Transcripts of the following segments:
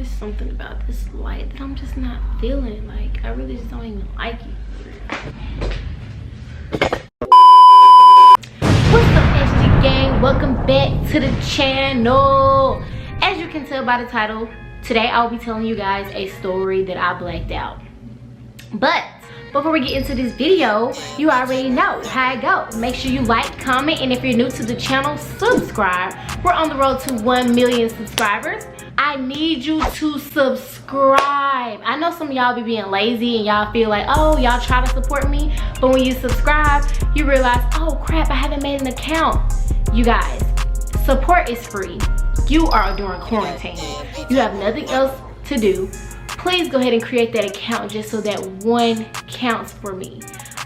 There's something about this light that I'm just not feeling. Like, I really just don't even like it. What's up, SG gang? Welcome back to the channel. As you can tell by the title, today I'll be telling you guys a story that I blacked out. But before we get into this video, you already know how it goes. Make sure you like, comment, and if you're new to the channel, subscribe. We're on the road to 1 million subscribers. I need you to subscribe. I know some of y'all be being lazy and y'all feel like, oh, y'all try to support me, but when you subscribe, you realize, oh crap, I haven't made an account. You guys, support is free. You are during quarantine. You have nothing else to do. Please go ahead and create that account just so that one counts for me.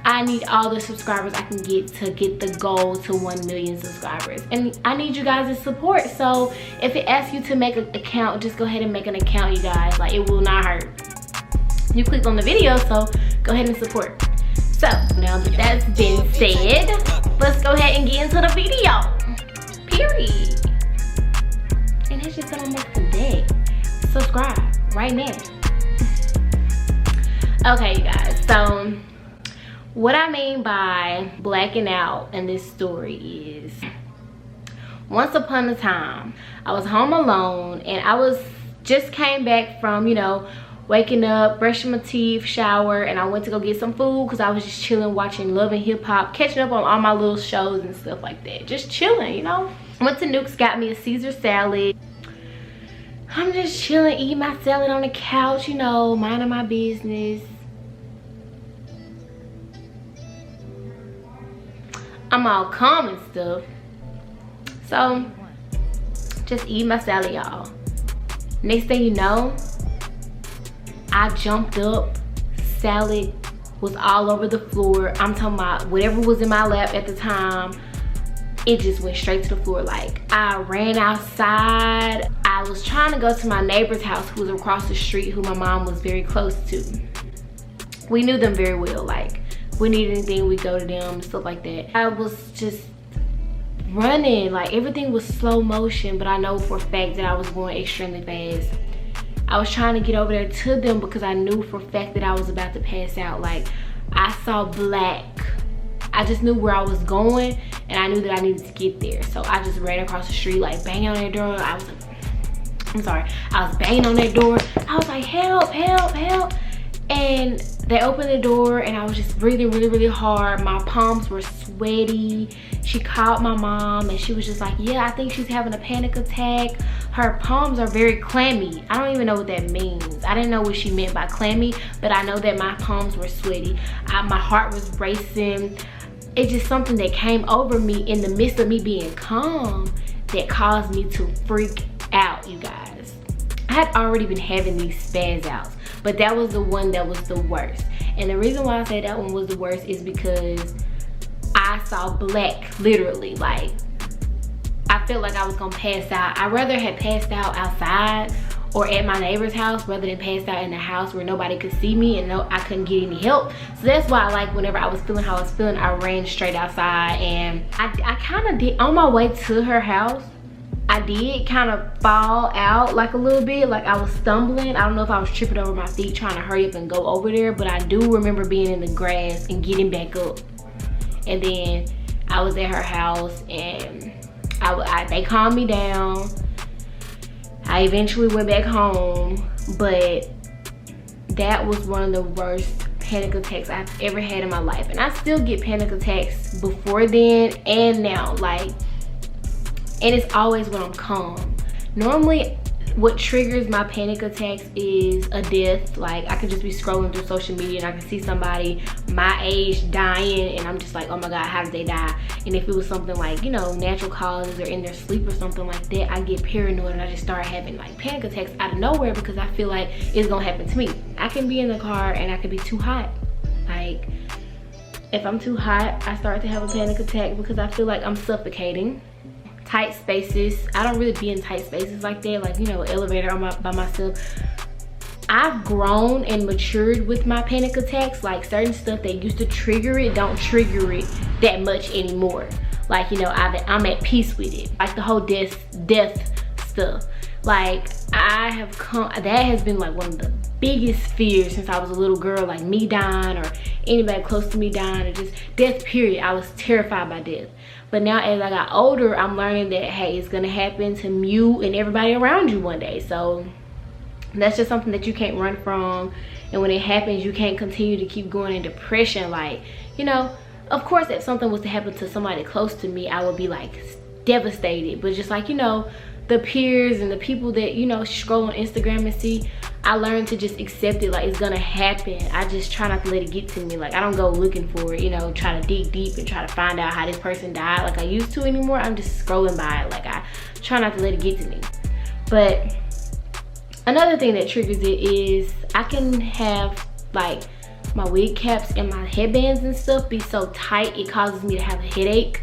I need all the subscribers I can get to get the goal to 1 million subscribers. And I need you guys' support. So if it asks you to make an account, just go ahead and make an account, you guys. Like, it will not hurt. You clicked on the video, so go ahead and support. So now that that's been said, let's go ahead and get into the video. Period. And that's just almost the day. Subscribe right now. Okay, you guys, so what I mean by blacking out in this story is, once upon a time, I was home alone and I just came back from, you know, waking up, brushing my teeth, shower, and I went to go get some food because I was just chilling, watching Love and Hip Hop, catching up on all my little shows and stuff like that. Just chilling, you know. Went to Nuke's, got me a Caesar salad. I'm just chilling, eating my salad on the couch, you know, minding my business. I'm all calm and stuff. So, just eat my salad, y'all. Next thing you know, I jumped up. Salad was all over the floor. I'm talking about whatever was in my lap at the time. It just went straight to the floor. Like, I ran outside. I was trying to go to my neighbor's house who was across the street, who my mom was very close to. We knew them very well. Like, if we needed anything, we go to them and stuff like that. I was just running. Like, everything was slow motion, but I know for a fact that I was going extremely fast. I was trying to get over there to them because I knew for a fact that I was about to pass out. Like, I saw black. I just knew where I was going and I knew that I needed to get there. So I just ran across the street, like banging on their door. I was banging on their door. I was like, help, help, help. And they opened the door and I was just breathing really, really hard. My palms were sweaty. She called my mom and she was just like, yeah, I think she's having a panic attack. Her palms are very clammy. I don't even know what that means. I didn't know what she meant by clammy, but I know that my palms were sweaty. My heart was racing. It's just something that came over me in the midst of me being calm that caused me to freak out, you guys. I had already been having these spaz outs, but that was the one that was the worst. And the reason why I say that one was the worst is because I saw black, literally. Like, I felt like I was gonna pass out. I'd rather have passed out outside or at my neighbor's house rather than passed out in the house where nobody could see me and I couldn't get any help. So that's why, like, whenever I was feeling how I was feeling, I ran straight outside. And I kind of did, on my way to her house, I did kind of fall out like a little bit, like I was stumbling. I don't know if I was tripping over my feet trying to hurry up and go over there, but I do remember being in the grass and getting back up. And then I was at her house and they calmed me down. I eventually went back home, but that was one of the worst panic attacks I've ever had in my life. And I still get panic attacks before then and now, like, and it's always when I'm calm. Normally, what triggers my panic attacks is a death. Like, I could just be scrolling through social media and I can see somebody my age dying and I'm just like, oh my God, how did they die? And if it was something like, you know, natural causes or in their sleep or something like that, I get paranoid and I just start having like panic attacks out of nowhere because I feel like it's gonna happen to me. I can be in the car and I can be too hot. Like, if I'm too hot, I start to have a panic attack because I feel like I'm suffocating. Tight spaces, I don't really be in tight spaces like that, like, you know, elevator by myself. I've grown and matured with my panic attacks. Like, certain stuff that used to trigger it don't trigger it that much anymore. Like, you know, I'm at peace with it. Like the whole death stuff. Like that has been like one of the biggest fears since I was a little girl, like me dying or anybody close to me dying, or just death period. I was terrified by death. But now as I got older, I'm learning that, hey, it's gonna happen to you and everybody around you one day. So that's just something that you can't run from. And when it happens, you can't continue to keep going in depression. Like, you know, of course, if something was to happen to somebody close to me, I would be like devastated. But just like, you know, the peers and the people that, you know, scroll on Instagram and see, I learned to just accept it. Like, it's gonna happen. I just try not to let it get to me. Like, I don't go looking for it, you know, try to dig deep and try to find out how this person died like I used to anymore. I'm just scrolling by it. Like, I try not to let it get to me. But another thing that triggers it is I can have like my wig caps and my headbands and stuff be so tight it causes me to have a headache.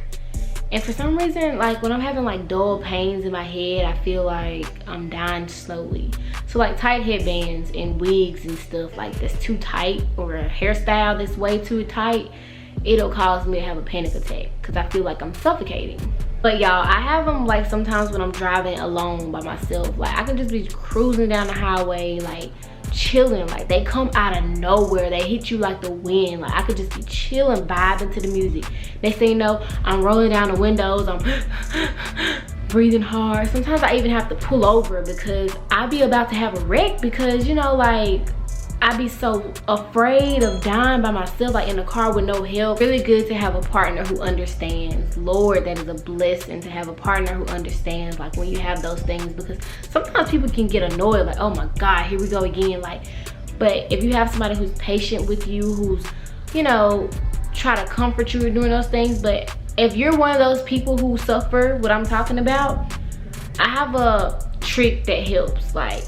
And for some reason, like when I'm having like dull pains in my head, I feel like I'm dying slowly. So like tight headbands and wigs and stuff like that's too tight, or a hairstyle that's way too tight, it'll cause me to have a panic attack because I feel like I'm suffocating. But y'all, I have them like sometimes when I'm driving alone by myself. Like I can just be cruising down the highway, like chilling. Like they come out of nowhere. They hit you like the wind. Like I could just be chilling, vibing to the music. Next thing you know, I'm rolling down the windows. I'm breathing hard. Sometimes I even have to pull over because I be about to have a wreck because, you know, like I be so afraid of dying by myself, like in a car with no help. Really good to have a partner who understands. Lord, that is a blessing to have a partner who understands, like when you have those things, because sometimes people can get annoyed, like, oh my God, here we go again. Like, but if you have somebody who's patient with you, who's, you know, try to comfort you during those things. But if you're one of those people who suffer what I'm talking about, I have a trick that helps. Like,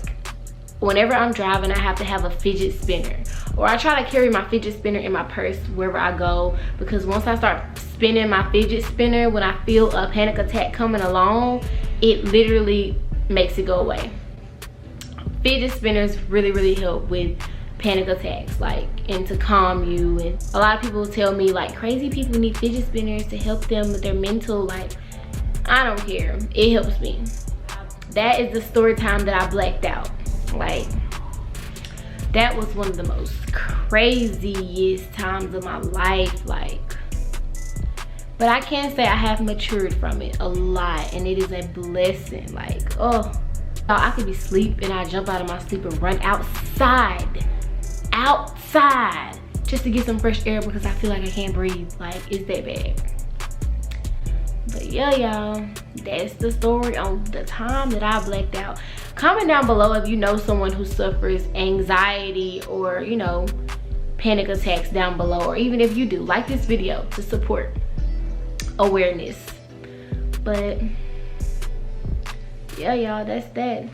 whenever I'm driving, I have to have a fidget spinner, or I try to carry my fidget spinner in my purse wherever I go, because once I start spinning my fidget spinner, when I feel a panic attack coming along, it literally makes it go away. Fidget spinners really help with panic attacks, like, and to calm you. And a lot of people tell me like crazy people need fidget spinners to help them with their mental. Like, I don't care, it helps me. That is the story time that I blacked out. Like, that was one of the most craziest times of my life. Like, but I can say I have matured from it a lot, and it is a blessing. Like, oh, I could be asleep and I jump out of my sleep and run outside just to get some fresh air because I feel like I can't breathe. Like, it's that bad. But yeah, y'all, that's the story on the time that I blacked out. Comment down below if you know someone who suffers anxiety or, you know, panic attacks down below, or even if you do, like this video to support awareness. But yeah, y'all, that's that.